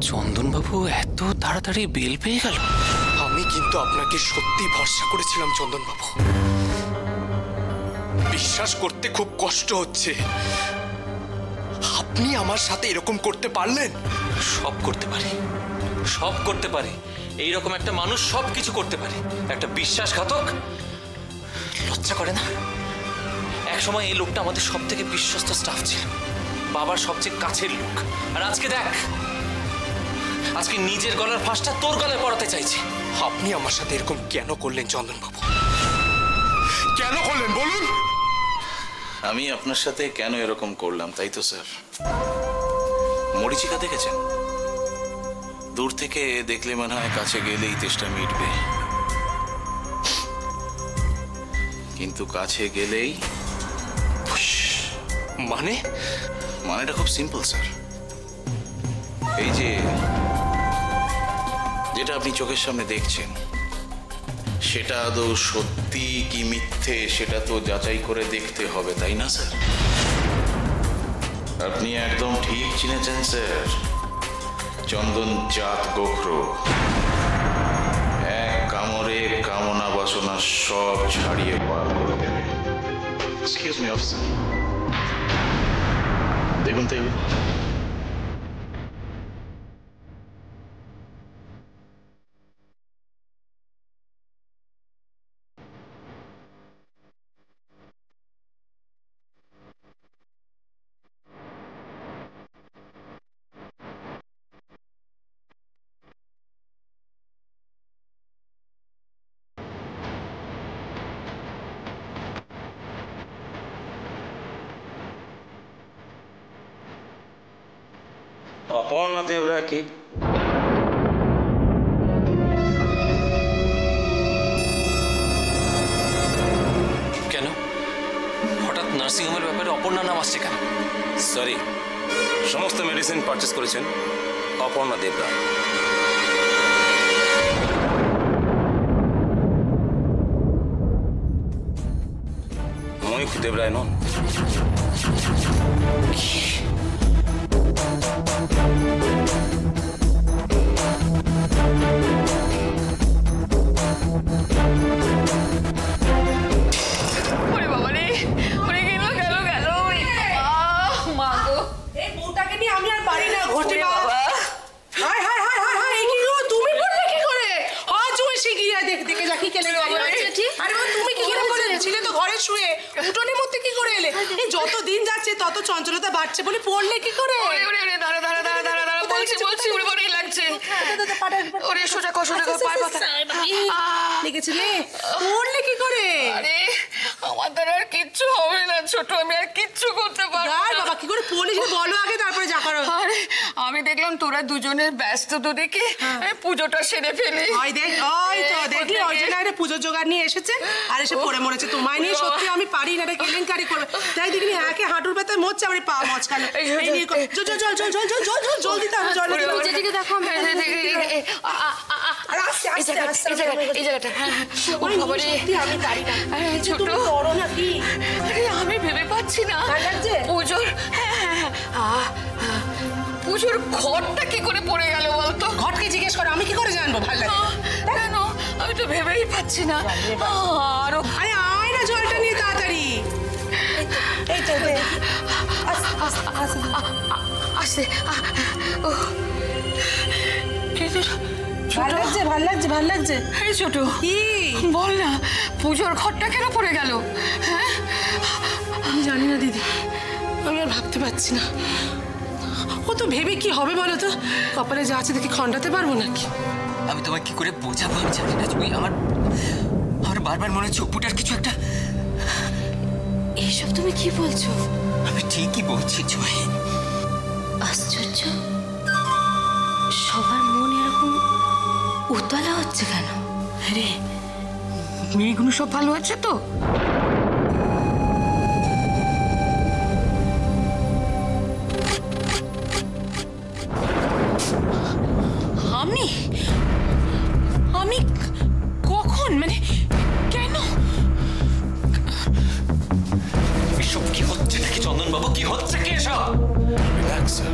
চন্দন বাবু এত তাড়াতাড়ি বেল পেয়ে গেল? আমি কিন্তু আপনাকে সত্যি ভরসা করেছিলাম চন্দন বাবু। বিশ্বাস করতে খুব কষ্ট হচ্ছে আপনি আমার সাথে এরকম করতে পারলেন। সব করতে পারি, সব করতে পারি। এইরকম একটা মানুষ সব কিছু করতে পারে। একটা বিশ্বাসঘাতক, লজ্জা করে না? একসময় এই লোকটা আমাদের সব থেকে বিশ্বস্ত স্টাফ ছিল, বাবার সবচেয়ে কাছের লোক। আর আজকে দেখ, আজকে নিজের গলার ফাঁসটা তোর গলায় পড়াতে চাইছে। আপনি আমার সাথে এরকম কেন করলেন চন্দন বাবু? কেন করলেন বলুন? আমি আপনার সাথে কেন এরকম করলাম তাই তো স্যার। মরীচিকা দেখেছেন? দূর থেকে দেখলে মনে হয় কাছে গেলেই তেষ্টা মিটবে, কিন্তু কাছে গেলেই মানেটা খুব সিম্পল স্যার। এই যে যেটা আপনি চোখের সামনে দেখছেন, সেটা আদৌ সত্যি কি মিথ্যে সেটা তো যাচাই করে দেখতে হবে, তাই না স্যার? আপনি একদম ঠিক চিনেছেন স্যার। চন্দন জাত গোখরো, এক কামড়ে কামনা বাসনা সব ছাড়িয়ে পার করে দেবে। এক্সকিউজ মি অফিসার, দেখুন তো। অপর্ণা দেবরা কি? কেন হঠাৎ নার্সিংহোমের ব্যাপারে অপর্ণা নাম আসছে কেন? সরি, সমস্ত মেডিসিন পারচেস করেছেন অপর্ণা দেবরা। ময়ূখ দেবরায় নন। যতদিন যাচ্ছে তত চঞ্চলতা বাড়ছে বলে পড়লে কি করে? পড়লে কি করে? আমার দ্বারা আর কিচ্ছু হবে না ছোট, আমি আর কিচ্ছু করতে পারবো না। বাবা কি করে পড়লি বলো আগে, তারপরে যা করো। আরে আমি দেখলাম তোরা দুজনের ব্যস্ত, তো দেখে পুজোটা সেরে ফেলি। দেখলি অর্জুনারে পুজোর জোগাড় নিয়ে এসেছে আর এসে পড়ে মরেছে। তোমায় নিয়ে সত্যি আমি পারি না, এটা কেলেঙ্কারি করবে। তাই দেখিনি একে হাঁটুর ব্যথায় মরছে, আমার পা মচকালো। এই নিয়ে জল দিতে হবে, জল যেদিকে দেখো। এই জায়গাটা আমি পারি না। ছোট আমি ভেবে পাচ্ছি না পুজোর পুজোর ঘরটা কি করে পড়ে গেল বলতো? ঘরকে জিজ্ঞেস করো, আমি কি করে জানবো? ভালো লাগে কেন? আমি তো ভেবেই পাচ্ছি না। আরো আরে আয় না, জলটা নিয়ে তাড়াতাড়ি। আসে ভাল লাগছে। এই ছোট, কি বল না, পুজোর ঘরটা কেন পড়ে গেল? হ্যাঁ আমি জানি না দিদি, আমি আর ভাবতে পারছি না। ও তো ভেবে কি হবে বলো তো? কপালে যা আছে দেখি খণ্ডাতে পারবো নাকি? আমি তোমায় কি করে বোঝাবো আমি জানি না জুই। আমার বারবার মনে হচ্ছে অপুটার কিছু একটা। এইসব তুমি কি বলছো? আমি ঠিকই বলছি জুই। আশ্চর্য, সবার মন এরকম উতলা হচ্ছে কেন? আরে মেয়েগুলো সব ভালো আছে তো? আমি কখন, মানে কেন? এসব কি হচ্ছে নাকি চন্দন বাবু? কি হচ্ছে কি এসব? রিল্যাক্স স্যার,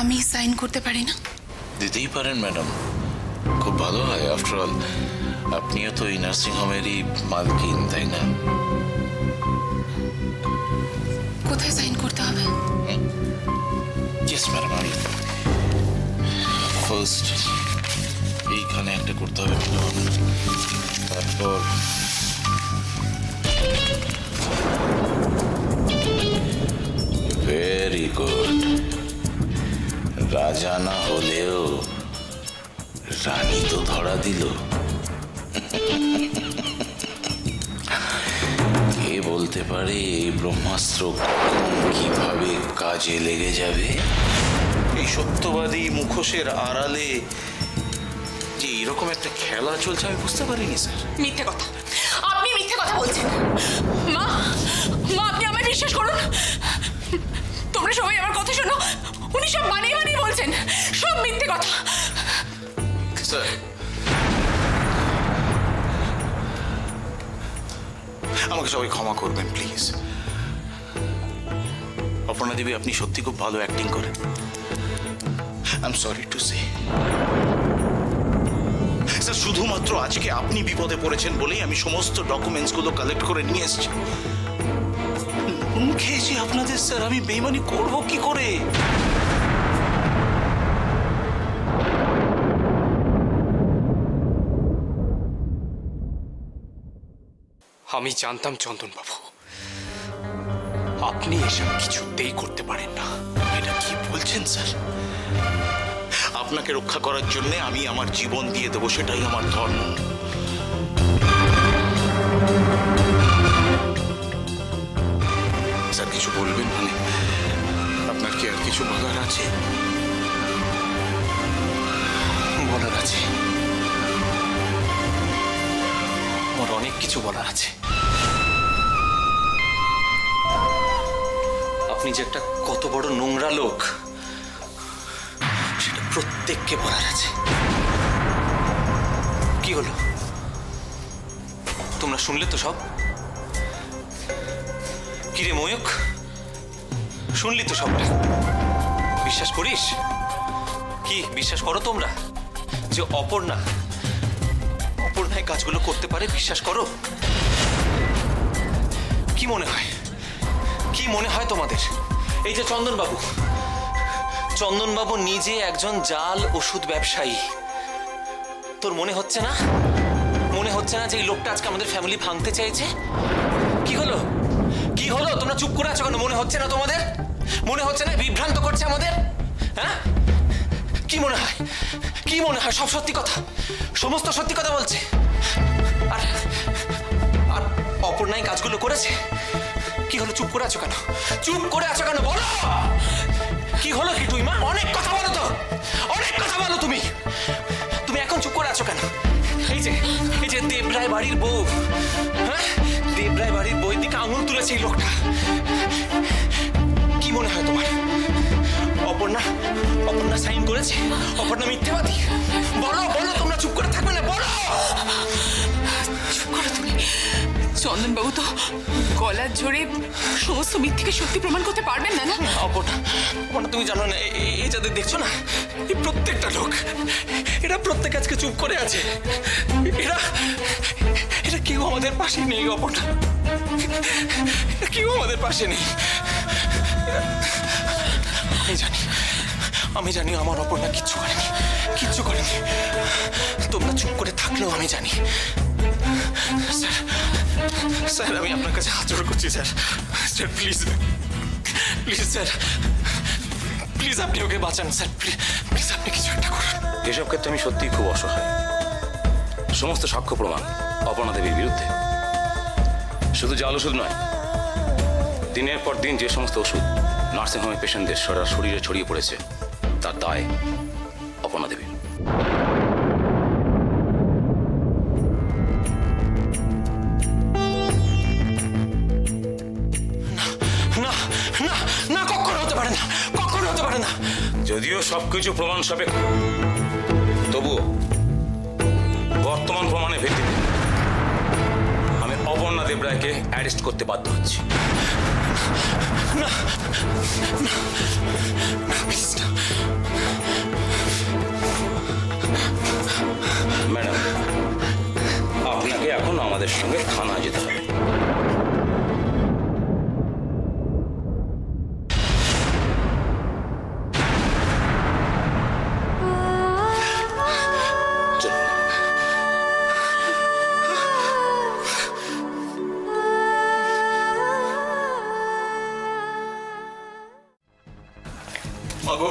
আমি সাইন করতে পারি না? দিতেই পারেন ম্যাডাম, খুব ভালো হয়। আফটার অল আপনিও তো এই নার্সিং হোমেরই মালকিন, তাই না? কোথায় সাইন করতে হবে? ইয়েস ম্যাডাম, আমি ফার্স্ট এইখানে একটা করতে হবে ম্যাডাম, তারপর ভেরি গুড। রাজা না হলেও রানী তো ধরা দিল। কে বলতে পারে এই ব্রহ্মাস্ত্র কখন কিভাবে কাজে লেগে যাবে? এই সত্যবাদী মুখোশের আড়ালে যে এরকম একটা খেলা চলছে আমি বুঝতে পারিনি স্যার। মিথ্যে কথা, আপনি মিথ্যে কথা বলছেন। মা মা আপনি আমায় বিশ্বাস করুন, তোমরা সবাই আমার কথা শোনো। উনি সব বানিয়ে বানিয়ে বলছেন, সব মিথ্যে কথা। স্যার আমাকে সবাই ক্ষমা করবেন প্লিজ। অপর্ণা দেবী, আপনি সত্যি খুব ভালো অ্যাক্টিং করেন। I am sorry to say. Sir শুধুমাত্র আজকে আপনি বিপদে পড়েছেন বলেই আমি সমস্ত ডকুমেন্টস গুলো কালেক্ট করে নিয়ে এসেছি। খেয়েছি আপনাদের স্যার, আমি বেইমানি করব কি করে? আমি জানতাম চন্দনবাবু আপনি এসব কিছুতেই করতে পারেন না। এটা কি বলছেন স্যার? আপনাকে রক্ষা করার জন্য আমি আমার জীবন দিয়ে দেবো, সেটাই আমার ধর্ম। স্যার কিছু বলবেন? মানে আপনার কি আর কিছু বলার আছে? বলার আছে, আমার অনেক কিছু বলার আছে। আপনি যে একটা কত বড় নোংরা লোক সেটা প্রত্যেককে বলার আছে। কি হলো, তোমরা শুনলে তো সব? কিরে ময়ূক, শুনলি তো সবটা? বিশ্বাস করিস? কি বিশ্বাস করো তোমরা যে অপর্ণা এই কাজগুলো করতে পারে? বিশ্বাস করো? কি মনে হয়, কি মনে হয় তোমাদের? এই যে চন্দনবাবু নিজে একজন জাল ওষুধ ব্যবসায়ী। তোর মনে হচ্ছে না? মনে হচ্ছে না যে এই লোকটা আজকে আমাদের ফ্যামিলি ভাঙতে চাইছে? কি হলো, কি হলো? তোমরা চুপ করে আছো কেন? মনে হচ্ছে না তোমাদের? মনে হচ্ছে না বিভ্রান্ত করছে আমাদের? হ্যাঁ, কি মনে হয়? কি মনে হয় সব সত্যি কথা, সমস্ত সত্যি কথা বলছে? আর আর অপর্ণাই কাজগুলো করেছে। কি হলো, চুপ করে আছো কেন? চুপ করে আছো কেন? বলো কি হলো? কি তুই মা অনেক কথা বলো তো, অনেক কথা বলো তুমি। তুমি এখন চুপ করে আছো কেন? এই যে দেবরায় বাড়ির বউ, হ্যাঁ দেবরায় বাড়ির বউয়ের দিকে আঙুল তুলেছে এই লোকটা। কি মনে হয় তোমার? অপর্ণা সাইন করেছে? অপর্ণা মিথ্যাবাদী? বলো বলো, তোমরা চুপ করে থাকবে না, বলো। চুপ করো তুমি। চন্দনবাবু তো গলার জোরে সমস্ত মিথ্যেকে সত্যি প্রমাণ করতে পারবেন না। না অপর্ণা তুমি জানো না, এই যাদের দেখছো না, এই প্রত্যেকটা লোক, এরা প্রত্যেক আজকে চুপ করে আছে। এরা কেউ আমাদের পাশে নেই অপর্ণা, কেউ আমাদের পাশে নেই। আমি জানি আমার অপর্ণা কিচ্ছু করেনি। তোমরা চুপ করে থাকলেও আমি জানি। স্যার আমি আপনার কাছে হাত জোড় করছি স্যার। প্লিজ স্যার, প্লিজ আপনি ওকে বাঁচান স্যার। প্লিজ আপনি কিছু একটা করুন। এসব ক্ষেত্রে আমি সত্যিই খুব অসহায়। সমস্ত সাক্ষ্য প্রমাণ অপর্ণা দেবীর বিরুদ্ধে। শুধু জাল ওষুধ নয়, দিনের পর দিন যে সমস্ত ওষুধ নার্সিংহোমের পেশেন্টদের শরীরে ছড়িয়ে পড়েছে, তার দায় অপর্ণা দেবীর। না, কখনো হতে পারে না। যদিও সবকিছু প্রমাণ সাপেক্ষ, তবুও বর্তমান প্রমাণের ভিত্তিতে আমি অপর্ণা দেবরায়কে অ্যারেস্ট করতে বাধ্য হচ্ছি। না না না প্লিজ না। ম্যাডাম, আপনাকে এখন আমাদের সঙ্গে থানা যেতে হবে। মাগো,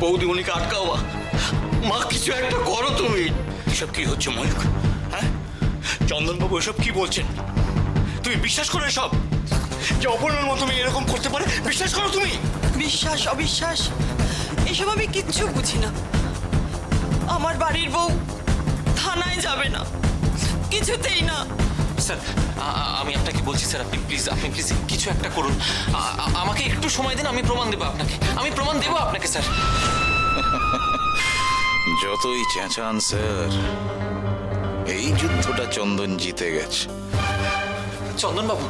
বৌদিমণিকে আটকাও মা। মা, কিছু একটা করো তুমি। এসব কি হচ্ছে ময়ূক? হ্যাঁ, চন্দনবাবু এসব কি বলছেন? তুমি বিশ্বাস করো এসব? যে অপর্ণার মতো মেয়ে এরকম করতে পারে? বিশ্বাস করো তুমি? বিশ্বাস অবিশ্বাস এসব আমি কিচ্ছু বুঝি না। আমার বাড়ির বউ থানায় যাবে না, কিছুতেই না। স্যার, আমি আপনাকে বলছি স্যার, আপনি প্লিজ কিছু একটা করুন। আমাকে একটু সময় দিন, আমি প্রমাণ দেবো আপনাকে, আমি প্রমাণ দেবো আপনাকে স্যার। যতই চেঁচান স্যার, এই যুদ্ধটা চন্দন জিতে গেছে। চন্দনবাবু,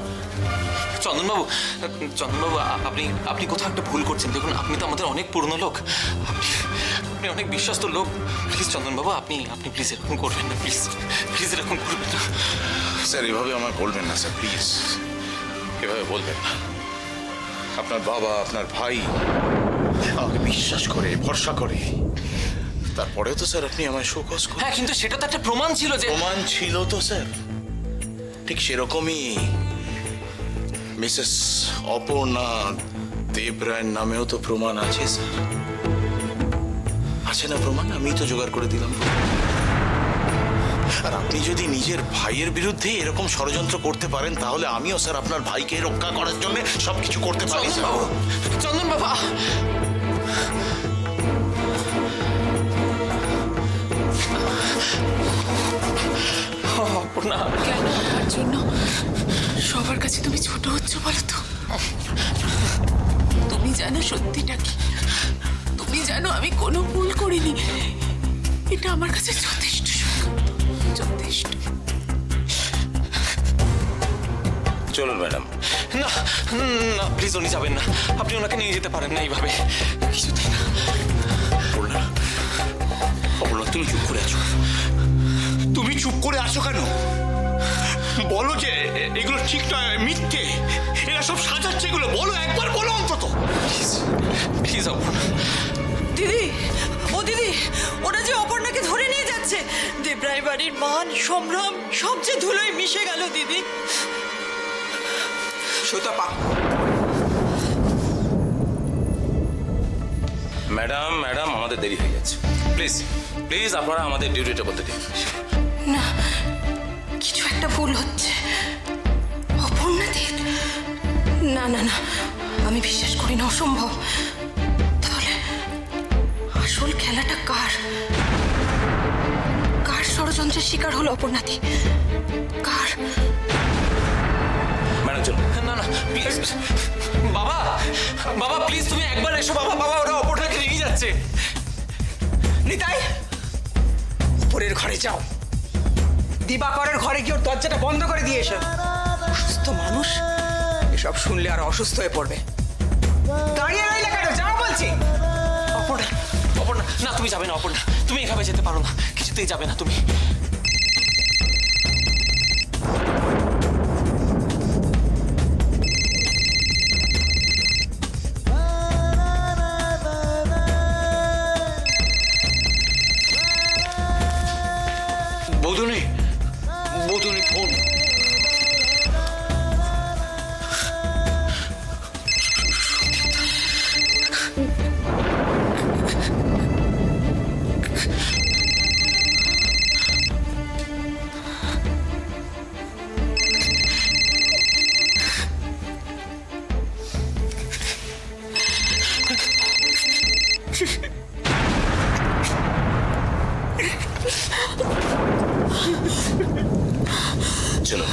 আপনি কোথাও একটা ভুল করছেন। দেখুন, আপনি তো আমাদের অনেক পুরনো লোক, আপনি অনেক বিশ্বস্ত লোক। প্লিজ চন্দনবাবু, আপনি প্লিজ এরকম করবেন না, প্লিজ এরকম করবেন না স্যার। এভাবে আমার বলবেন না স্যার, প্লিজ এভাবে বলবেন না। আপনার বাবা, আপনার ভাই আমাকে বিশ্বাস করে, ভরসা করে, তারপরেও তো স্যার আপনি আমায় শোকজ করেন। হ্যাঁ, কিন্তু সেটা তো একটা প্রমাণ ছিল। যে প্রমাণ ছিল তো স্যার, ঠিক সেরকমই মিসেস অপর্ণা দেবরায়ের নামেও তো প্রমাণ আছে স্যার। আছে না প্রমাণ? আমি তো জোগাড় করে দিলাম। আর আপনি যদি নিজের ভাইয়ের বিরুদ্ধে এরকম ষড়যন্ত্র করতে পারেন, তাহলে আমিও স্যার আপনার ভাইকে রক্ষা করার জন্য সবকিছু করতে পারি। চন্দন বাবা, অপর্ণা, কেন আমার জন্য সবার কাছে তুমি ছোট হচ্ছ বলো তো? তুমি জানো সত্যিটা কি? তুমি জানো আমি কোনো ভুল করিনি। এটা আমার কাছে যথেষ্ট, যথেষ্ট। চলুন ম্যাডাম। না না, প্লিজ উনি যাবেন না। আপনি ওনাকে নিয়ে যেতে পারেন না এইভাবে, কিছুতেই না। অপর্ণা, তুমি চুপ করে আছো। তুমি চুপ করে আছো কেন? বলো যে এগুলো ঠিক নয়, মিথ্যে, এরা সব সাজাচ্ছে। এগুলো বলো, একবার বলো অন্তত। প্লিজ অপর্ণা। দিদি, ও দিদি, ওরা যে অপর্ণাকে ধরে নিয়ে যাচ্ছে। দেবরায় বাড়ির মান সম্ভ্রম সব যে ধুলোয় মিশে গেল দিদি। সুতপা, ম্যাডাম আমাদের দেরি হয়ে গেছে। প্লিজ আপনারা আমাদের ডিউটিটা করতে দিন। না, কিছু একটা ভুল হচ্ছে। অপর্ণাদের না না না, আমি বিশ্বাস করি না, অসম্ভব। তাহলে আসল খেলাটা কার ষড়যন্ত্রের শিকার হলো অপর্ণাদি? কার? ম্যাডাম চলুন। না না প্লিজ, বাবা প্লিজ তুমি একবার এসো। বাবা, ওরা অপরটাকে নিয়ে যাচ্ছে। নিতাই, উপরের ঘরে যাও, দিবাকরের ঘরে গিয়ে ওর দরজাটা বন্ধ করে দিয়ে এসো। অসুস্থ মানুষ এসব শুনলে আর অসুস্থ হয়ে পড়বে। দাঁড়িয়ে রইলে কেন? যাও বলছি। অপর্ণা, না তুমি যাবে না। অপর্ণা, তুমি এভাবে যেতে পারো না, কিছুতেই যাবে না তুমি। বৌদুনি ফোন। চলুন।